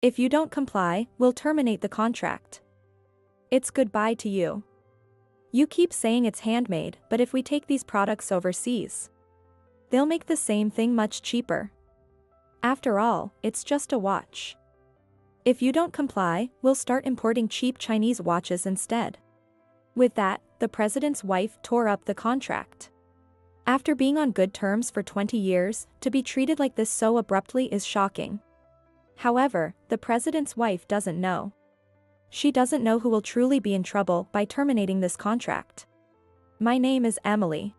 If you don't comply, we'll terminate the contract. It's goodbye to you. You keep saying it's handmade, but if we take these products overseas, they'll make the same thing much cheaper. After all, it's just a watch. If you don't comply, we'll start importing cheap Chinese watches instead. With that, the president's wife tore up the contract. After being on good terms for 20 years, to be treated like this so abruptly is shocking. However, the president's wife doesn't know. She doesn't know who will truly be in trouble by terminating this contract. My name is Emily.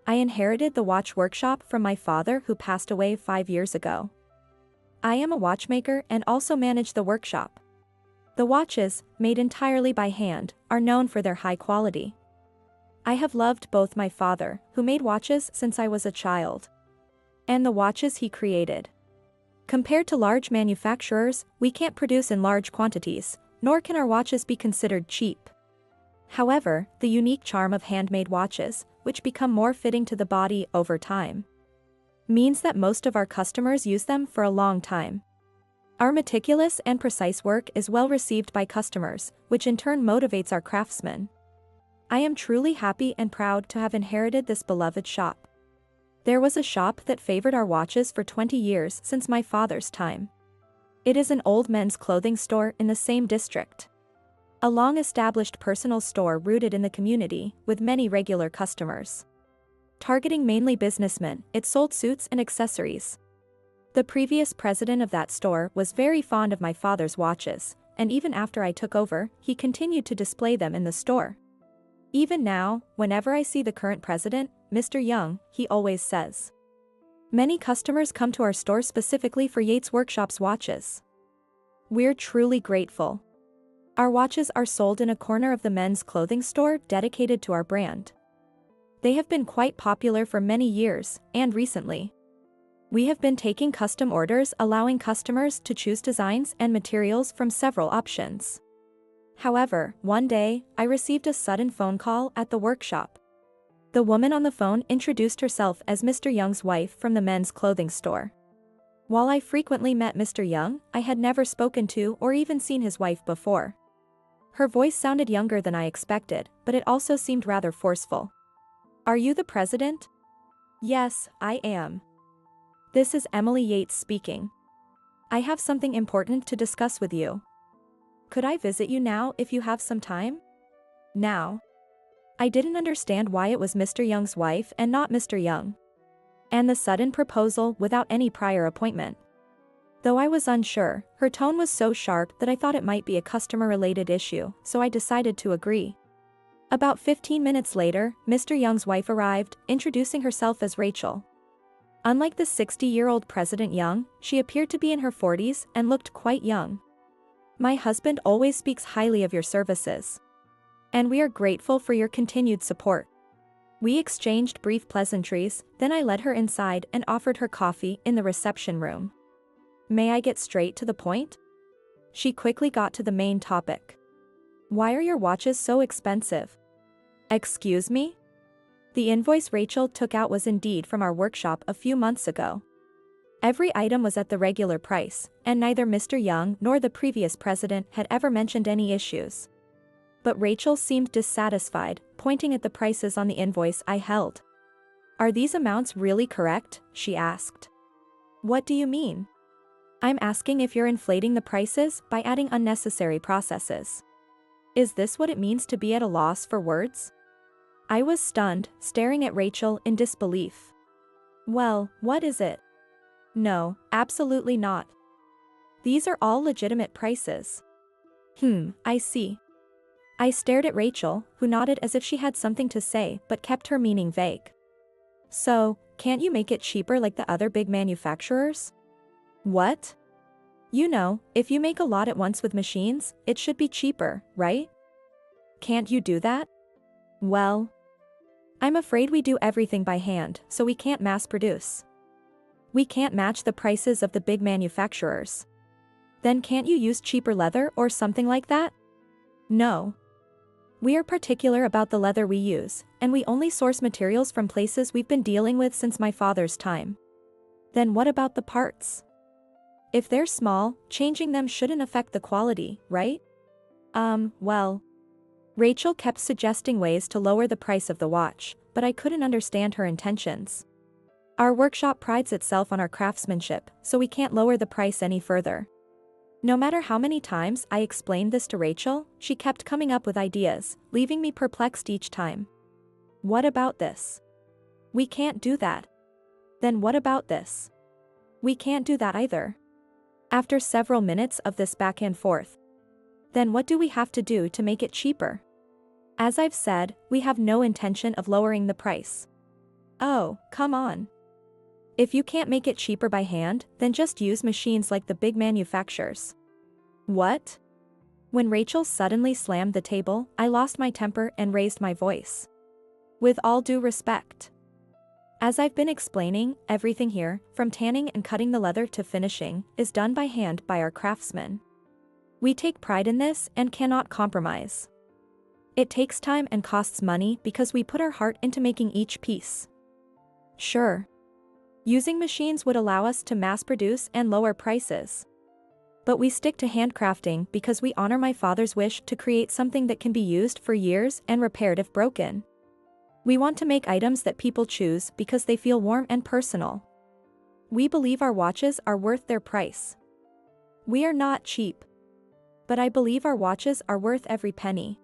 I inherited the watch workshop from my father who passed away 5 years ago. I am a watchmaker and also manage the workshop. The watches, made entirely by hand, are known for their high quality. I have loved both my father, who made watches since I was a child, and the watches he created. Compared to large manufacturers, we can't produce in large quantities, nor can our watches be considered cheap. However, the unique charm of handmade watches, which become more fitting to the body over time, means that most of our customers use them for a long time. Our meticulous and precise work is well received by customers, which in turn motivates our craftsmen. I am truly happy and proud to have inherited this beloved shop. There was a shop that favored our watches for 20 years since my father's time. It is an old men's clothing store in the same district. A long-established personal store rooted in the community, with many regular customers. Targeting mainly businessmen, it sold suits and accessories. The previous president of that store was very fond of my father's watches, and even after I took over, he continued to display them in the store. Even now, whenever I see the current president, Mr. Young, he always says. Many customers come to our store specifically for Yates Workshop's watches. We're truly grateful. Our watches are sold in a corner of the men's clothing store dedicated to our brand. They have been quite popular for many years, and recently, we have been taking custom orders allowing customers to choose designs and materials from several options. However, one day, I received a sudden phone call at the workshop. The woman on the phone introduced herself as Mr. Young's wife from the men's clothing store. While I frequently met Mr. Young, I had never spoken to or even seen his wife before. Her voice sounded younger than I expected, but it also seemed rather forceful. Are you the president? Yes, I am. This is Emily Yates speaking. I have something important to discuss with you. Could I visit you now if you have some time? Now. I didn't understand why it was Mr. Young's wife and not Mr. Young. And the sudden proposal without any prior appointment. Though I was unsure, her tone was so sharp that I thought it might be a customer-related issue, so I decided to agree. About 15 minutes later, Mr. Young's wife arrived, introducing herself as Rachel. Unlike the 60-year-old President Young, she appeared to be in her 40s and looked quite young. My husband always speaks highly of your services. And we are grateful for your continued support. We exchanged brief pleasantries, then I led her inside and offered her coffee in the reception room. May I get straight to the point? She quickly got to the main topic. Why are your watches so expensive? Excuse me? The invoice Rachel took out was indeed from our workshop a few months ago. Every item was at the regular price, and neither Mr. Young nor the previous president had ever mentioned any issues. But Rachel seemed dissatisfied, pointing at the prices on the invoice I held. Are these amounts really correct? She asked. What do you mean? I'm asking if you're inflating the prices by adding unnecessary processes. Is this what it means to be at a loss for words? I was stunned, staring at Rachel in disbelief. Well, what is it? No, absolutely not. These are all legitimate prices. I see. I stared at Rachel, who nodded as if she had something to say but kept her meaning vague. So, can't you make it cheaper like the other big manufacturers? What? You know, if you make a lot at once with machines, it should be cheaper, right? Can't you do that? Well, I'm afraid we do everything by hand, so we can't mass produce. We can't match the prices of the big manufacturers. Then can't you use cheaper leather or something like that? No. We are particular about the leather we use, and we only source materials from places we've been dealing with since my father's time. Then what about the parts? If they're small, changing them shouldn't affect the quality, right? Well. Rachel kept suggesting ways to lower the price of the watch, but I couldn't understand her intentions. Our workshop prides itself on our craftsmanship, so we can't lower the price any further. No matter how many times I explained this to Rachel, she kept coming up with ideas, leaving me perplexed each time. What about this? We can't do that. Then what about this? We can't do that either. After several minutes of this back and forth. Then what do we have to do to make it cheaper? As I've said, we have no intention of lowering the price. Oh, come on. If you can't make it cheaper by hand, then just use machines like the big manufacturers. What? When Rachel suddenly slammed the table, I lost my temper and raised my voice. With all due respect. As I've been explaining, everything here, from tanning and cutting the leather to finishing, is done by hand by our craftsmen. We take pride in this and cannot compromise. It takes time and costs money because we put our heart into making each piece. Sure. Using machines would allow us to mass produce and lower prices. But we stick to handcrafting because we honor my father's wish to create something that can be used for years and repaired if broken. We want to make items that people choose because they feel warm and personal. We believe our watches are worth their price. We are not cheap. But I believe our watches are worth every penny.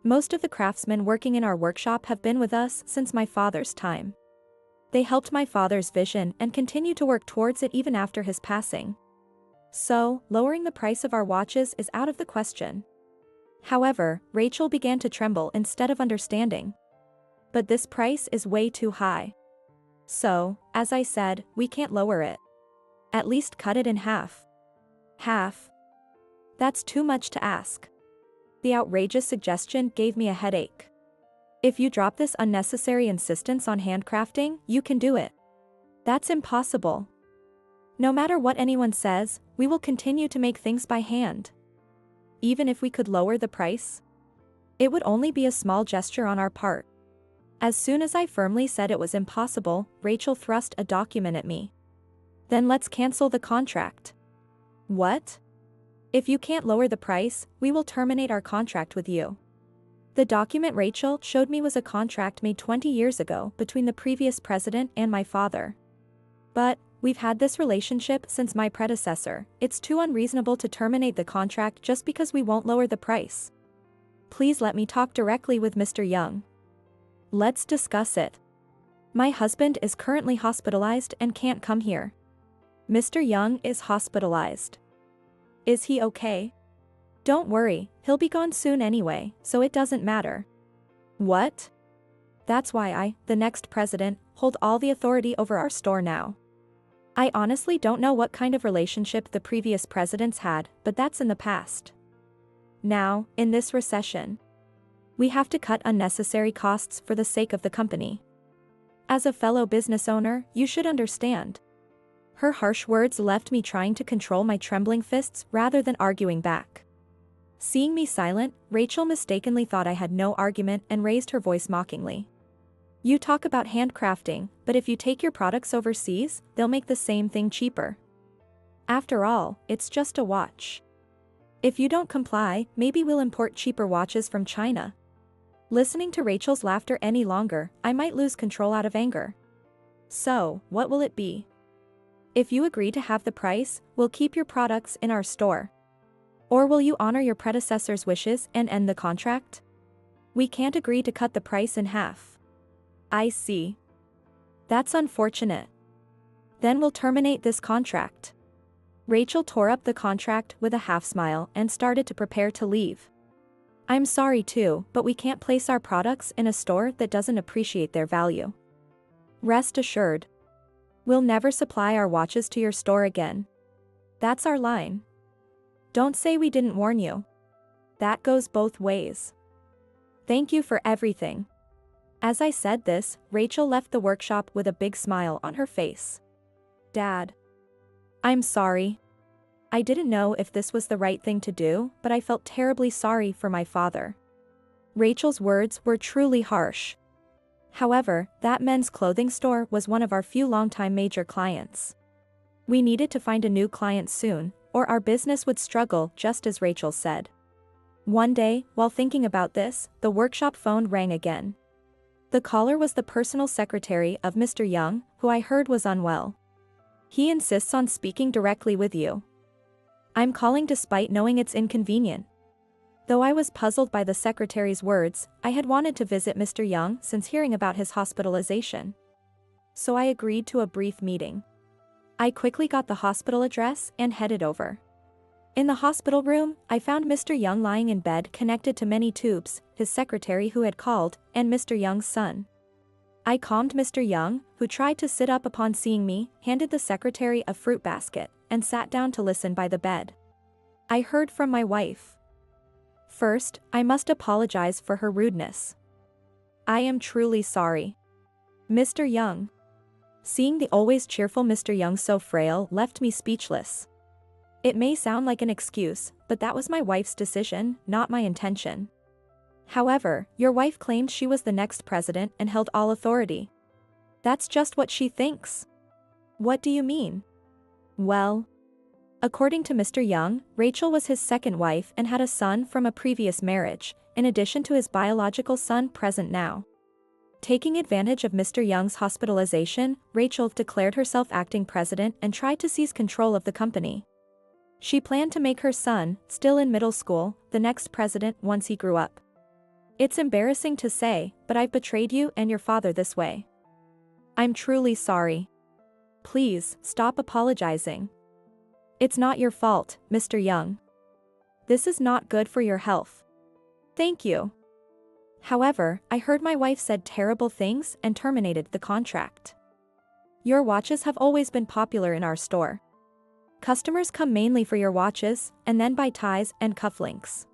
Most of the craftsmen working in our workshop have been with us since my father's time. They helped my father's vision and continue to work towards it even after his passing. So, lowering the price of our watches is out of the question. However, Rachel began to tremble instead of understanding. But this price is way too high. So, as I said, we can't lower it. At least cut it in half. Half? That's too much to ask. The outrageous suggestion gave me a headache. If you drop this unnecessary insistence on handcrafting, you can do it. That's impossible. No matter what anyone says, we will continue to make things by hand. Even if we could lower the price? It would only be a small gesture on our part. As soon as I firmly said it was impossible, Rachel thrust a document at me. Then let's cancel the contract. What? If you can't lower the price, we will terminate our contract with you. The document Rachel showed me was a contract made 20 years ago between the previous president and my father. But, we've had this relationship since my predecessor. It's too unreasonable to terminate the contract just because we won't lower the price. Please let me talk directly with Mr. Young. Let's discuss it. My husband is currently hospitalized and can't come here. Mr. Young is hospitalized. Is he okay? Don't worry, he'll be gone soon anyway, so it doesn't matter. What? That's why I, the next president, hold all the authority over our store now. I honestly don't know what kind of relationship the previous presidents had, but that's in the past. Now, in this recession, we have to cut unnecessary costs for the sake of the company. As a fellow business owner, you should understand. Her harsh words left me trying to control my trembling fists rather than arguing back. Seeing me silent, Rachel mistakenly thought I had no argument and raised her voice mockingly. You talk about handcrafting, but if you take your products overseas, they'll make the same thing cheaper. After all, it's just a watch. If you don't comply, maybe we'll import cheaper watches from China. Listening to Rachel's laughter any longer, I might lose control out of anger. So, what will it be? If you agree to have the price, we'll keep your products in our store. Or will you honor your predecessor's wishes and end the contract? We can't agree to cut the price in half. I see. That's unfortunate. Then we'll terminate this contract. Rachel tore up the contract with a half smile and started to prepare to leave. I'm sorry too, but we can't place our products in a store that doesn't appreciate their value. Rest assured. We'll never supply our watches to your store again. That's our line. Don't say we didn't warn you. That goes both ways. Thank you for everything. As I said this, Rachel left the workshop with a big smile on her face. Dad. I'm sorry. I didn't know if this was the right thing to do, but I felt terribly sorry for my father. Rachel's words were truly harsh. However, that men's clothing store was one of our few longtime major clients. We needed to find a new client soon, or our business would struggle, just as Rachel said. One day, while thinking about this, the workshop phone rang again. The caller was the personal secretary of Mr. Young, who I heard was unwell. He insists on speaking directly with you. I'm calling despite knowing it's inconvenient. Though I was puzzled by the secretary's words, I had wanted to visit Mr. Young since hearing about his hospitalization. So I agreed to a brief meeting. I quickly got the hospital address and headed over. In the hospital room, I found Mr. Young lying in bed connected to many tubes, his secretary who had called, and Mr. Young's son. I calmed Mr. Young, who tried to sit up upon seeing me, handed the secretary a fruit basket, and sat down to listen by the bed. I heard from my wife. First, I must apologize for her rudeness. I am truly sorry. Mr. Young. Seeing the always cheerful Mr. Young so frail left me speechless. It may sound like an excuse, but that was my wife's decision, not my intention. However, your wife claimed she was the next president and held all authority. That's just what she thinks. What do you mean? Well, according to Mr. Young, Rachel was his second wife and had a son from a previous marriage, in addition to his biological son present now. Taking advantage of Mr. Young's hospitalization, Rachel declared herself acting president and tried to seize control of the company. She planned to make her son, still in middle school, the next president once he grew up. It's embarrassing to say, but I've betrayed you and your father this way. I'm truly sorry. Please, stop apologizing. It's not your fault, Mr. Young. This is not good for your health. Thank you. However, I heard my wife said terrible things and terminated the contract. Your watches have always been popular in our store. Customers come mainly for your watches, and then buy ties and cufflinks.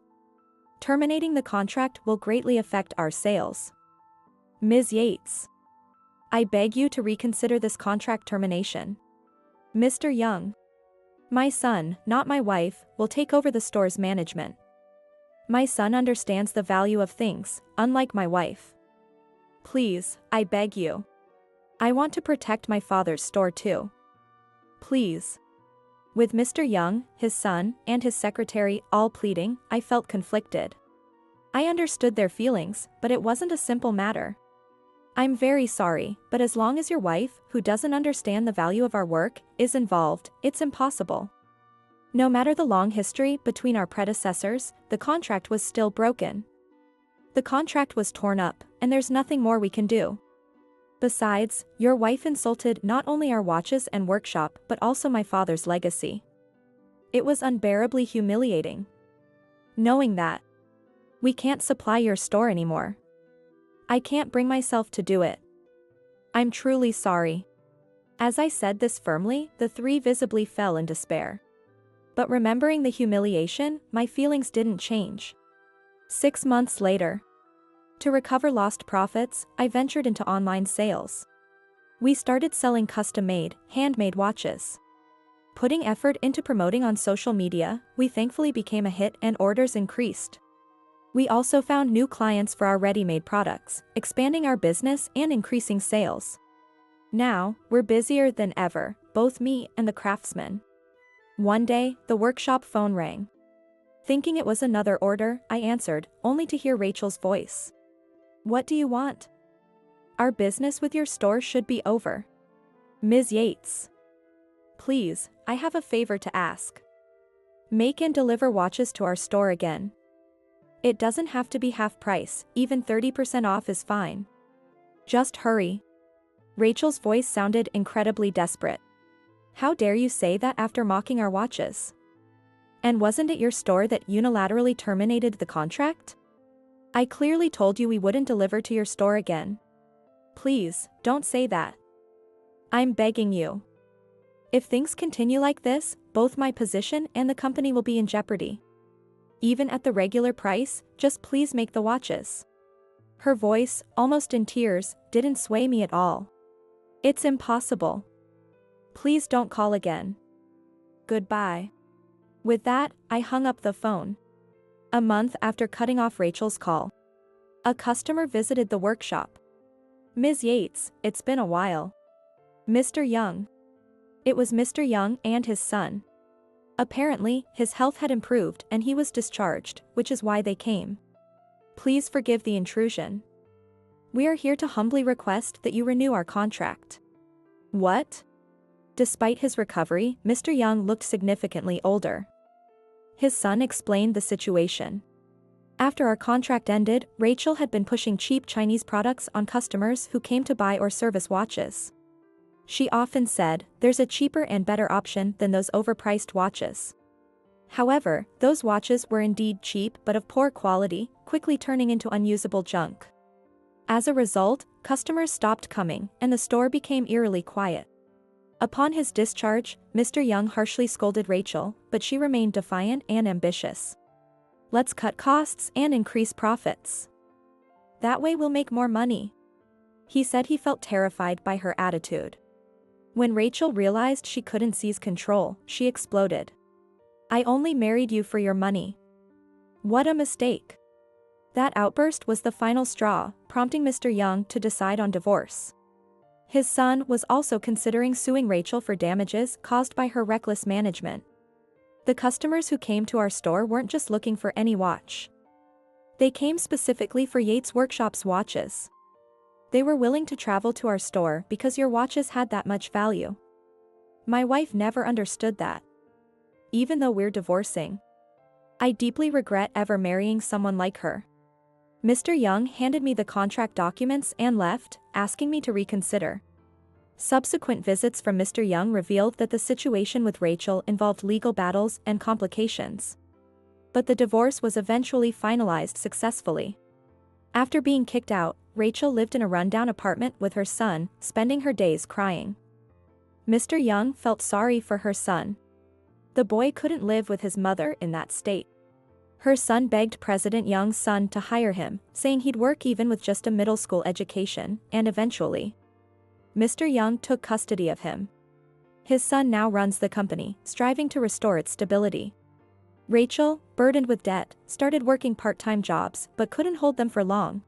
Terminating the contract will greatly affect our sales. Ms. Yates. I beg you to reconsider this contract termination. Mr. Young. My son, not my wife, will take over the store's management. My son understands the value of things, unlike my wife. Please, I beg you. I want to protect my father's store too. Please. With Mr. Young, his son, and his secretary all pleading, I felt conflicted. I understood their feelings, but it wasn't a simple matter. I'm very sorry, but as long as your wife, who doesn't understand the value of our work, is involved, it's impossible. No matter the long history between our predecessors, the contract was still broken. The contract was torn up, and there's nothing more we can do. Besides, your wife insulted not only our watches and workshop but also my father's legacy. It was unbearably humiliating. Knowing that we can't supply your store anymore. I can't bring myself to do it. I'm truly sorry. As I said this firmly, the three visibly fell in despair. But remembering the humiliation, my feelings didn't change. 6 months later. To recover lost profits, I ventured into online sales. We started selling custom-made, handmade watches. Putting effort into promoting on social media, we thankfully became a hit and orders increased. We also found new clients for our ready-made products, expanding our business and increasing sales. Now, we're busier than ever, both me and the craftsman. One day, the workshop phone rang. Thinking it was another order, I answered, only to hear Rachel's voice. What do you want? Our business with your store should be over. Ms. Yates. Please, I have a favor to ask. Make and deliver watches to our store again. It doesn't have to be half price, even 30% off is fine. Just hurry. Rachel's voice sounded incredibly desperate. How dare you say that after mocking our watches? And wasn't it your store that unilaterally terminated the contract? I clearly told you we wouldn't deliver to your store again. Please, don't say that. I'm begging you. If things continue like this, both my position and the company will be in jeopardy. Even at the regular price, just please make the watches. Her voice, almost in tears, didn't sway me at all. It's impossible. Please don't call again. Goodbye. With that, I hung up the phone. A month after cutting off Rachel's call, a customer visited the workshop. Ms. Yates, it's been a while. Mr. Young. It was Mr. Young and his son. Apparently, his health had improved and he was discharged, which is why they came. Please forgive the intrusion. We are here to humbly request that you renew our contract. What? Despite his recovery, Mr. Young looked significantly older. His son explained the situation. After our contract ended, Rachel had been pushing cheap Chinese products on customers who came to buy or service watches. She often said, "There's a cheaper and better option than those overpriced watches." However, those watches were indeed cheap but of poor quality, quickly turning into unusable junk. As a result, customers stopped coming, and the store became eerily quiet. Upon his discharge, Mr. Young harshly scolded Rachel, but she remained defiant and ambitious. "Let's cut costs and increase profits. That way we'll make more money." He said he felt terrified by her attitude. When Rachel realized she couldn't seize control, she exploded. "I only married you for your money. What a mistake." That outburst was the final straw, prompting Mr. Young to decide on divorce. His son was also considering suing Rachel for damages caused by her reckless management. The customers who came to our store weren't just looking for any watch. They came specifically for Yates Workshop's watches. They were willing to travel to our store because your watches had that much value. My wife never understood that. Even though we're divorcing, I deeply regret ever marrying someone like her. Mr. Young handed me the contract documents and left, asking me to reconsider. Subsequent visits from Mr. Young revealed that the situation with Rachel involved legal battles and complications. But the divorce was eventually finalized successfully. After being kicked out, Rachel lived in a rundown apartment with her son, spending her days crying. Mr. Young felt sorry for her son. The boy couldn't live with his mother in that state. Her son begged President Young's son to hire him, saying he'd work even with just a middle school education, and eventually, Mr. Young took custody of him. His son now runs the company, striving to restore its stability. Rachel, burdened with debt, started working part-time jobs but couldn't hold them for long.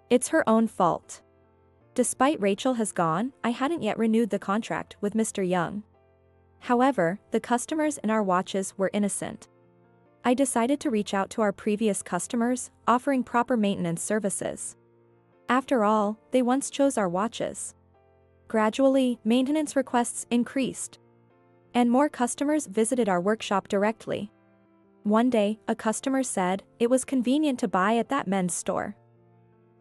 It's her own fault. Despite Rachel has gone, I hadn't yet renewed the contract with Mr. Young. However, the customers in our watches were innocent. I decided to reach out to our previous customers, offering proper maintenance services. After all, they once chose our watches. Gradually, maintenance requests increased, and more customers visited our workshop directly. One day, a customer said it was convenient to buy at that men's store.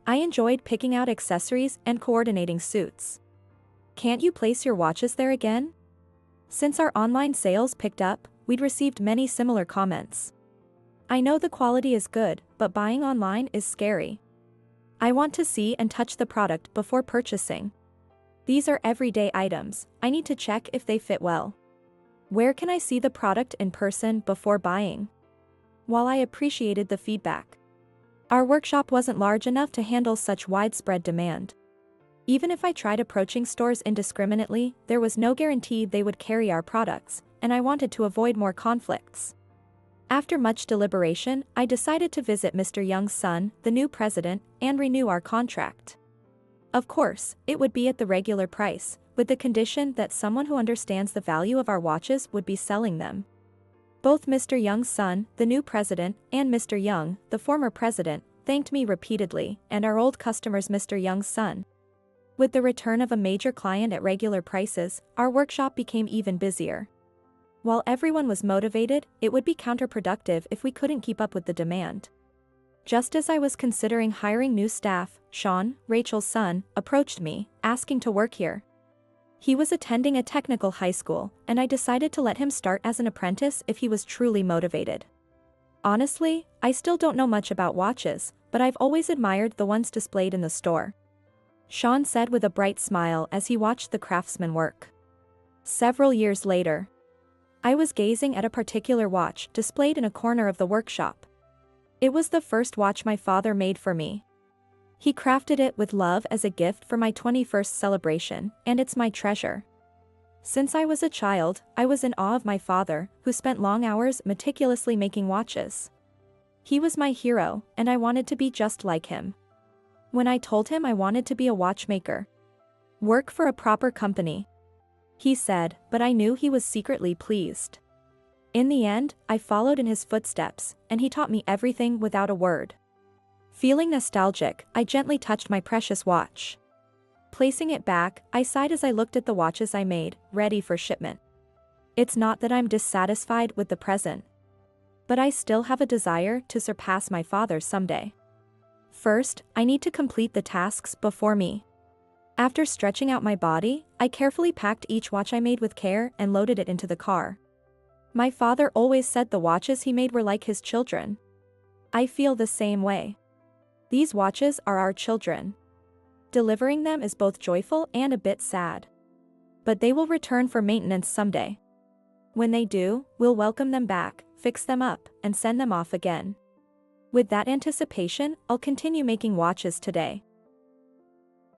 I enjoyed picking out accessories and coordinating suits. "Can't you place your watches there again?" Since our online sales picked up, we'd received many similar comments. "I know the quality is good, but buying online is scary. I want to see and touch the product before purchasing. These are everyday items, I need to check if they fit well. Where can I see the product in person before buying?" While I appreciated the feedback, our workshop wasn't large enough to handle such widespread demand. Even if I tried approaching stores indiscriminately, there was no guarantee they would carry our products, and I wanted to avoid more conflicts. After much deliberation, I decided to visit Mr. Young's son, the new president, and renew our contract. Of course, it would be at the regular price, with the condition that someone who understands the value of our watches would be selling them. Both Mr. Young's son, the new president, and Mr. Young, the former president, thanked me repeatedly, and our old customers Mr. Young's son. With the return of a major client at regular prices, our workshop became even busier. While everyone was motivated, it would be counterproductive if we couldn't keep up with the demand. Just as I was considering hiring new staff, Sean, Rachel's son, approached me, asking to work here. He was attending a technical high school, and I decided to let him start as an apprentice if he was truly motivated. Honestly, I still don't know much about watches, but I've always admired the ones displayed in the store. Sean said with a bright smile as he watched the craftsman work. Several years later, I was gazing at a particular watch displayed in a corner of the workshop. It was the first watch my father made for me. He crafted it with love as a gift for my 21st celebration, and it's my treasure. Since I was a child, I was in awe of my father, who spent long hours meticulously making watches. He was my hero, and I wanted to be just like him. When I told him I wanted to be a watchmaker, work for a proper company, he said, but I knew he was secretly pleased. In the end, I followed in his footsteps, and he taught me everything without a word. Feeling nostalgic, I gently touched my precious watch. Placing it back, I sighed as I looked at the watches I made, ready for shipment. It's not that I'm dissatisfied with the present, but I still have a desire to surpass my father someday. First, I need to complete the tasks before me. After stretching out my body, I carefully packed each watch I made with care and loaded it into the car. My father always said the watches he made were like his children. I feel the same way. These watches are our children. Delivering them is both joyful and a bit sad. But they will return for maintenance someday. When they do, we'll welcome them back, fix them up, and send them off again. With that anticipation, I'll continue making watches today.